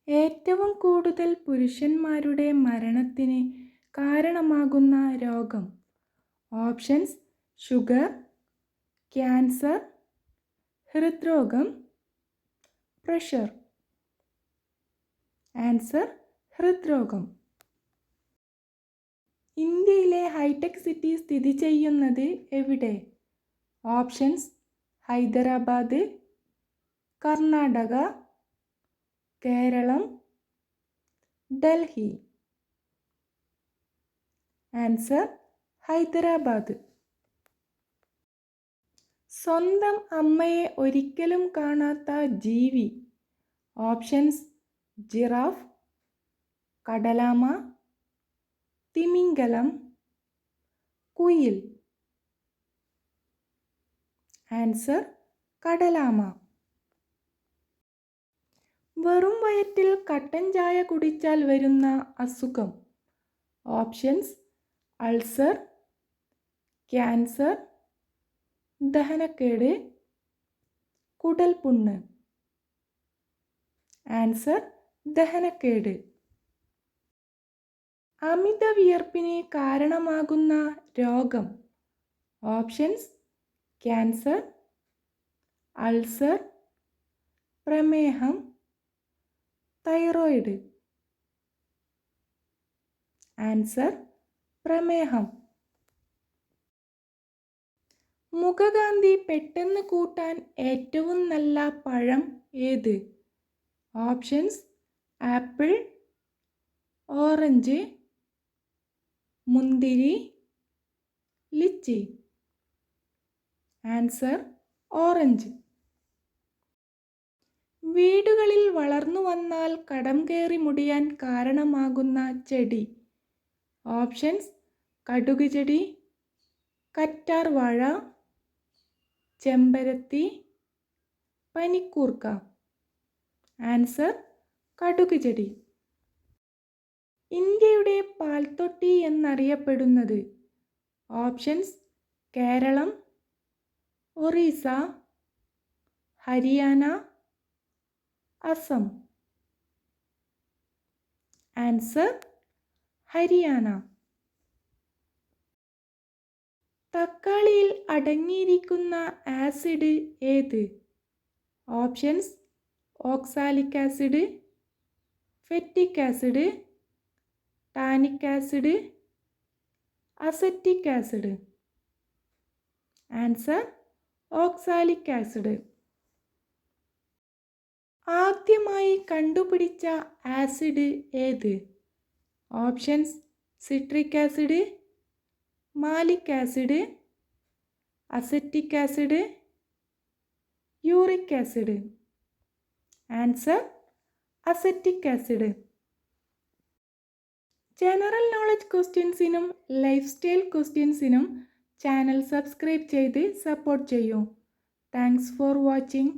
ഏറ്റവും കൂടുതൽ പുരുഷന്മാരുടെ മരണത്തിന് കാരണമാകുന്ന രോഗം. ഓപ്ഷൻസ്: ഷുഗർ, ക്യാൻസർ, ഹൃദ്രോഗം, പ്രഷർ. ആൻസർ: ഹൃദ്രോഗം. ഇന്ത്യയിലെ ഹൈടെക് സിറ്റി സ്ഥിതി ചെയ്യുന്നത് എവിടെ? ഓപ്ഷൻസ്: ഹൈദരാബാദ്, കർണാടക, കേരളം, ഡൽഹി. ആൻസർ: ഹൈദരാബാദ്. സ്വന്തം അമ്മയെ ഒരിക്കലും കാണാത്ത ജീവി. ഓപ്ഷൻസ്: ജിറാഫ്, കടലാമ, തിമിംഗലം, കുയിൽ. ആൻസർ: കടലാമ. വെറും വയറ്റിൽ കട്ടൻ ചായ കുടിച്ചാൽ വരുന്ന അസുഖം. ഓപ്ഷൻസ്: അൾസർ, ക്യാൻസർ, ദഹനക്കേട്, കുടൽപുണ്ണ്. ആൻസർ: ദഹനക്കേട്. അമിത വിയർപ്പിന് കാരണമാകുന്ന രോഗം. ഓപ്ഷൻസ്: ക്യാൻസർ, അൾസർ, പ്രമേഹം, തൈറോയിഡ്. ആൻസർ: പ്രമേഹം. മുഖകാന്തി പെട്ടെന്ന് കൂട്ടാൻ ഏറ്റവും നല്ല പഴം ഏത്? ഓപ്ഷൻസ്: ആപ്പിൾ, ഓറഞ്ച്, മുന്തിരി, ലിച്ചി. Answer: orange. വീടുകളിൽ വളർന്നു വന്നാൽ കടം കയറി മുടിയാൻ കാരണമാകുന്ന ചെടി. ഓപ്ഷൻസ്: കടുക് ചെടി, കറ്റാർ വാഴ, ചെമ്പരത്തി, പനിക്കൂർക്ക. ആൻസർ: കടുക് ചെടി. ഇന്ത്യയുടെ പാൽത്തൊട്ടി എന്നറിയപ്പെടുന്നത്. ഓപ്ഷൻസ്: കേരളം, ഒറീസ, ഹരിയാന, അസം. ആൻസർ: ഹരിയാന. തക്കാളിയിൽ അടങ്ങിയിരിക്കുന്ന ആസിഡ് ഏത്? ഓപ്ഷൻസ്: ഓക്സാലിക് ആസിഡ്, ഫെറ്റിക് acid, tannic acid, acetic acid. Answer: oxalic acid. ആദ്യമായി കണ്ടുപിടിച്ച ആസിഡ് ഏത്? Options: citric acid, malic acid, acetic acid, uric acid. Answer: acetic acid. General knowledge ക്വസ്റ്റ്യൻസിനും ലൈഫ് സ്റ്റൈൽ ക്വസ്റ്റ്യൻസിനും channel subscribe ചെയ്ത് support ചെയ്യൂ. Thanks for watching.